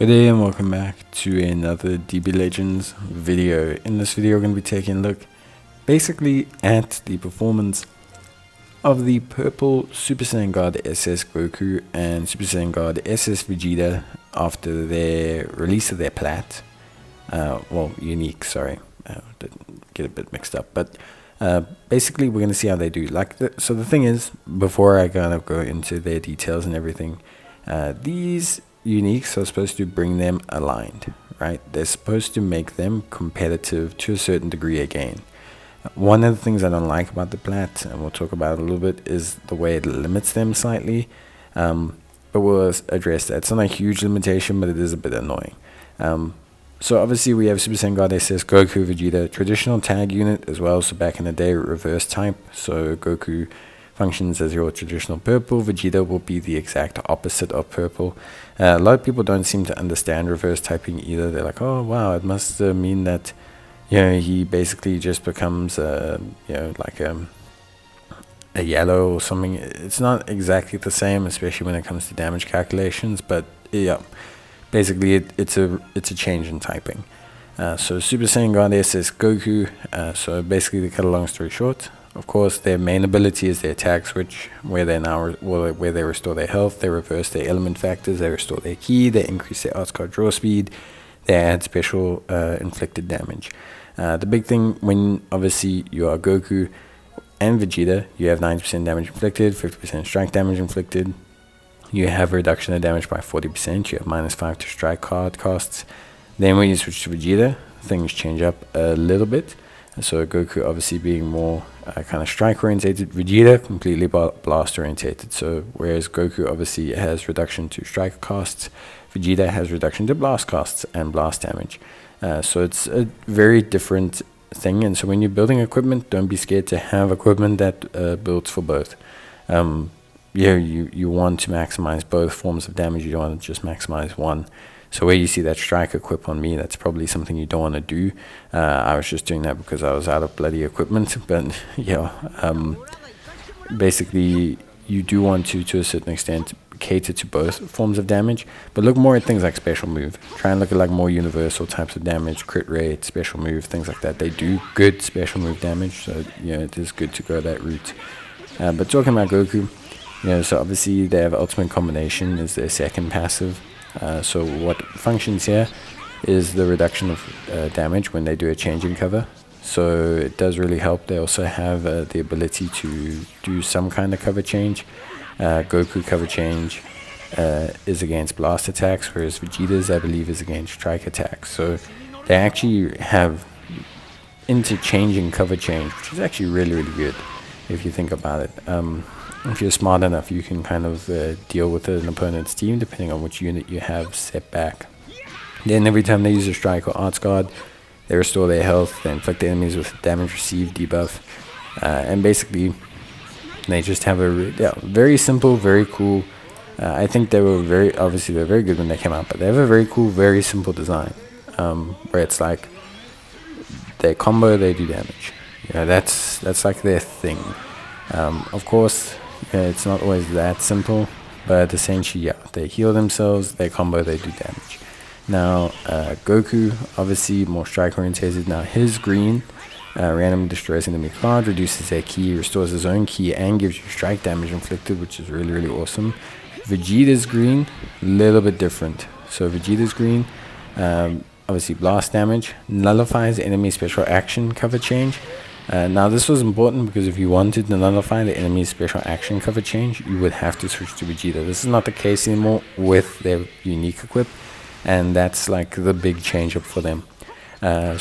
Good day and welcome back to another DB Legends video. In this video we're going to be taking a look basically at the performance of the purple Super Saiyan God SS Goku and Super Saiyan God SS Vegeta after their release of their plat. Unique, sorry. Didn't get a bit mixed up, but basically we're going to see how they do. So the thing is, before I kind of go into their details and everything, these uniques are supposed to bring them aligned, right? They're supposed to make them competitive to a certain degree again. One of the things I don't like about the plat, and we'll talk about it a little bit, is the way it limits them slightly. But we'll address that. It's not a huge limitation, but it is a bit annoying. So obviously we have Super Saiyan God SS, Goku, Vegeta, traditional tag unit as well. So back in the day, reverse type. So Goku functions as your traditional purple. Vegeta will be the exact opposite of purple. A lot of people don't seem to understand reverse typing either. They're like, oh wow, it must mean that he basically just becomes like a yellow or something. It's not exactly the same, especially when it comes to damage calculations, but yeah, basically it's a change in typing. So Super Saiyan God SS Goku, so basically, to cut a long story short, of course, their main ability is their tag switch, where they restore their health, they reverse their element factors, they restore their ki, they increase their arts card draw speed, they add special inflicted damage. The big thing when obviously you are Goku and Vegeta, you have 90% damage inflicted, 50% strike damage inflicted, you have a reduction of damage by 40%, you have -5 to strike card costs. Then when you switch to Vegeta, things change up a little bit. So Goku obviously being more kind of strike orientated, Vegeta completely blast orientated. So whereas Goku obviously has reduction to strike costs, Vegeta has reduction to blast costs and blast damage. So it's a very different thing. And so when you're building equipment, don't be scared to have equipment that builds for both. You want to maximize both forms of damage. You don't want to just maximize one. So where you see that strike equip on me, that's probably something you don't want to do. I was just doing that because I was out of bloody equipment. But basically you do want to a certain extent, cater to both forms of damage. But look more at things like special move. Try and look at like more universal types of damage, crit rate, special move, things like that. They do good special move damage. So it is good to go that route. But talking about Goku, so obviously they have ultimate combination is their second passive. So what functions here is the reduction of damage when they do a change in cover. So it does really help. They also have the ability to do some kind of cover change. Goku cover change is against blast attacks, whereas Vegeta's, I believe, is against strike attacks. So they actually have interchanging cover change, which is actually really, really good if you think about it. If you're smart enough, you can kind of deal with an opponent's team depending on which unit you have set back. Then every time they use a strike or arts guard, they restore their health, they inflict the enemies with damage received debuff, and basically they just have a very simple, very cool. I think they were they're very good when they came out, but they have a very cool, very simple design, where it's like they combo, they do damage. That's like their thing. Of course, it's not always that simple, but essentially, they heal themselves, they combo, they do damage. Now, Goku, obviously more strike orientated. Now, his green randomly destroys enemy card, reduces their ki, restores his own ki, and gives you strike damage inflicted, which is really, really awesome. Vegeta's green, a little bit different. So Vegeta's green, obviously blast damage, nullifies enemy special action cover change. Now this was important because if you wanted to nullify the enemy's special action cover change, you would have to switch to Vegeta. This is not the case anymore with their unique equip, and that's like the big change up for them.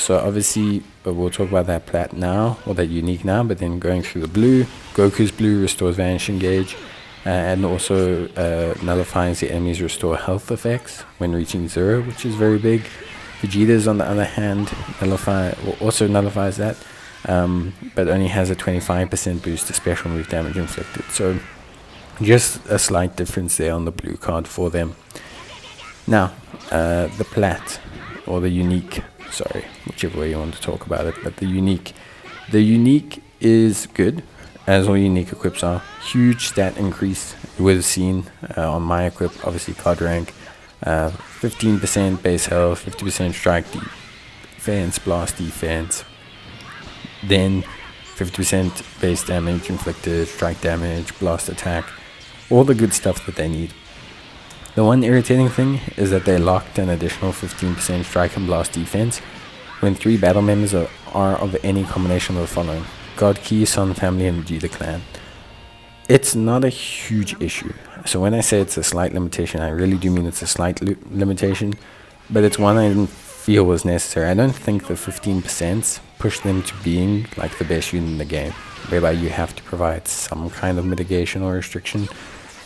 So obviously we'll talk about that plat now, or that unique now, but then going through the blue, Goku's blue restores vanishing gauge, and also nullifies the enemy's restore health effects when reaching 0, which is very big. Vegeta's on the other hand also nullifies that. But only has a 25% boost to special move damage inflicted. So just a slight difference there on the blue card for them. Now, the plat, or the unique, sorry, whichever way you want to talk about it, but the unique. The unique is good, as all unique equips are. Huge stat increase. You would have seen on my equip, obviously card rank, 15% base health, 50% strike defense, blast defense, then 50% base damage inflicted, strike damage, blast attack, all the good stuff that they need. The one irritating thing is that they locked an additional 15% strike and blast defense when 3 battle members are of any combination of the following: God Key, Sun Family, and Vegeta Clan. It's not a huge issue. So when I say it's a slight limitation, I really do mean it's a slight limitation, but it's one I didn't feel was necessary. I don't think the 15% pushed them to being like the best unit in the game, whereby you have to provide some kind of mitigation or restriction.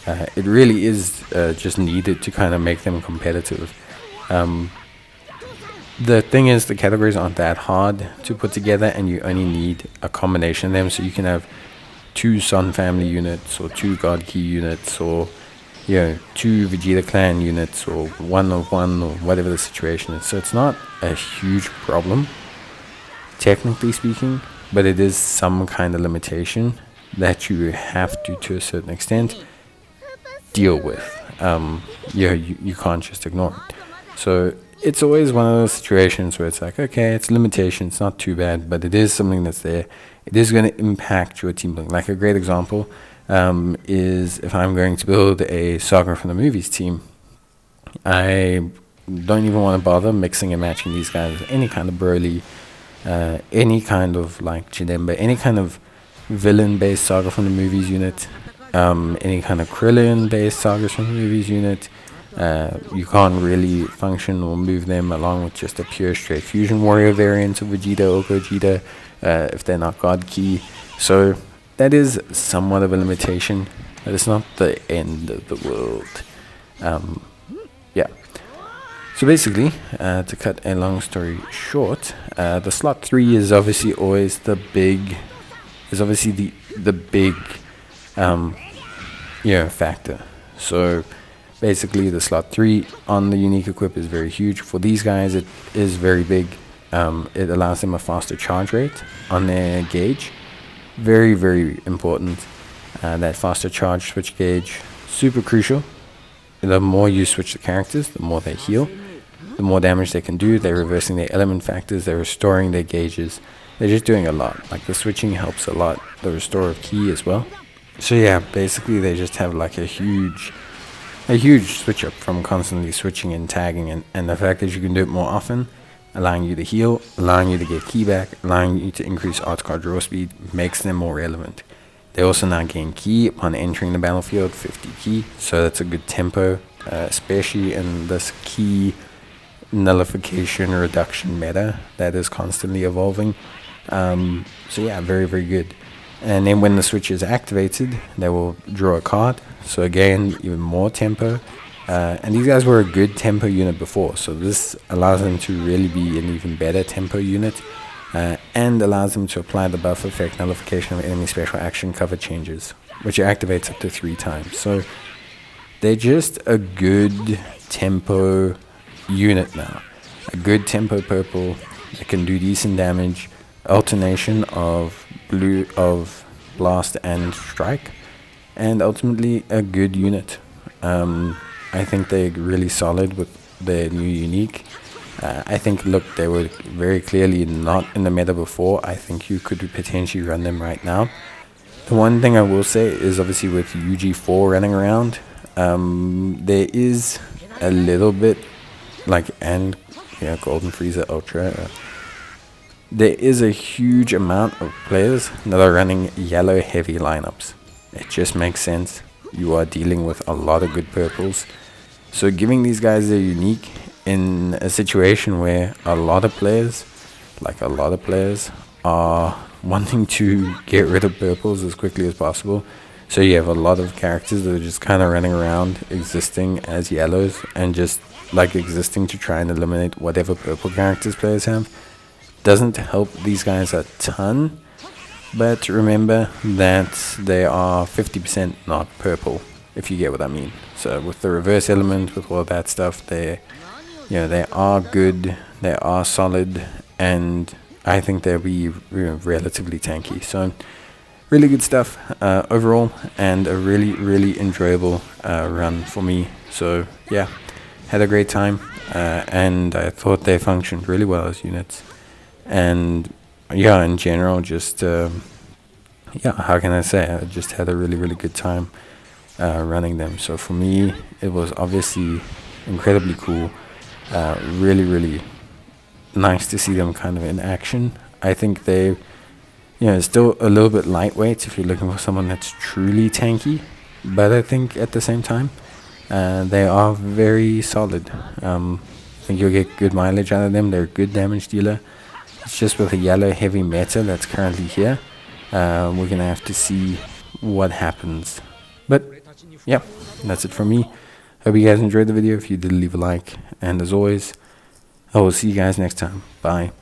It really is just needed to kind of make them competitive. The thing is, the categories aren't that hard to put together, and you only need a combination of them. So you can have 2 Sun Family units, or 2 God Key units, or 2 Vegeta Clan units, or 1 of 1, or whatever the situation is. So it's not a huge problem, technically speaking, but it is some kind of limitation that you have to a certain extent, deal with. You can't just ignore it. So it's always one of those situations where it's like, okay, it's a limitation, it's not too bad, but it is something that's there. It is going to impact your team building. Like a great example is if I'm going to build a Saga from the Movies team, I don't even want to bother mixing and matching these guys with any kind of Broly, any kind of like Janemba, any kind of villain-based Saga from the Movies unit, any kind of Krillin-based Sagas from the Movies unit. You can't really function or move them along with just a pure straight Fusion Warrior variant of Vegeta or Gogeta if they're not God Key. So that is somewhat of a limitation, but it's not the end of the world. Yeah. So basically, to cut a long story short, the slot 3 is obviously always the big, the big factor. So basically, the slot 3 on the unique equip is very huge. For these guys, it is very big. It allows them a faster charge rate on their gauge. Very, very important. That faster charge switch gauge, super crucial. The more you switch the characters, the more they heal, the more damage they can do. They're reversing their element factors, they're restoring their gauges. They're just doing a lot. Like the switching helps a lot. The restore of ki as well. So yeah, basically they just have like a huge switch up from constantly switching and tagging, and the fact that you can do it more often, allowing you to heal, allowing you to get ki back, allowing you to increase art card draw speed, makes them more relevant. They also now gain ki upon entering the battlefield, 50 ki, so that's a good tempo, especially in this ki nullification reduction meta that is constantly evolving. So yeah, very, very good. And then when the switch is activated, they will draw a card. So again, even more tempo. And these guys were a good tempo unit before. So this allows them to really be an even better tempo unit. And allows them to apply the buff effect nullification of enemy special action cover changes, which activates up to 3 times. So they're just a good tempo unit now. A good tempo purple that can do decent damage. Alternation of blast and strike, and ultimately a good unit. I think they're really solid with their new unique. I think, look, they were very clearly not in the meta before. I think you could potentially run them right now. The one thing I will say is obviously with UG4 running around, there is a little bit like, and Golden Frieza Ultra, there is a huge amount of players that are running yellow heavy lineups. It just makes sense. You are dealing with a lot of good purples. So giving these guys a unique in a situation where a lot of players are wanting to get rid of purples as quickly as possible. So you have a lot of characters that are just kind of running around existing as yellows and just like existing to try and eliminate whatever purple characters players have. Doesn't help these guys a ton, but remember that they are 50% not purple, if you get what I mean. So with the reverse element, with all that stuff, they are good, they are solid, and I think they'll be relatively tanky. So really good stuff overall, and a really, really enjoyable run for me. So yeah, had a great time, and I thought they functioned really well as units. And yeah, in general, just yeah, how can I say? I just had a really, really good time running them. So for me, it was obviously incredibly cool. Really, really nice to see them kind of in action. I think they, it's still a little bit lightweight if you're looking for someone that's truly tanky. But I think at the same time, they are very solid. I think you'll get good mileage out of them. They're a good damage dealer. It's just with the yellow heavy meta that's currently here, we're gonna have to see what happens. But yeah, that's it from me. Hope you guys enjoyed the video. If you did, leave a like. And as always, I will see you guys next time. Bye.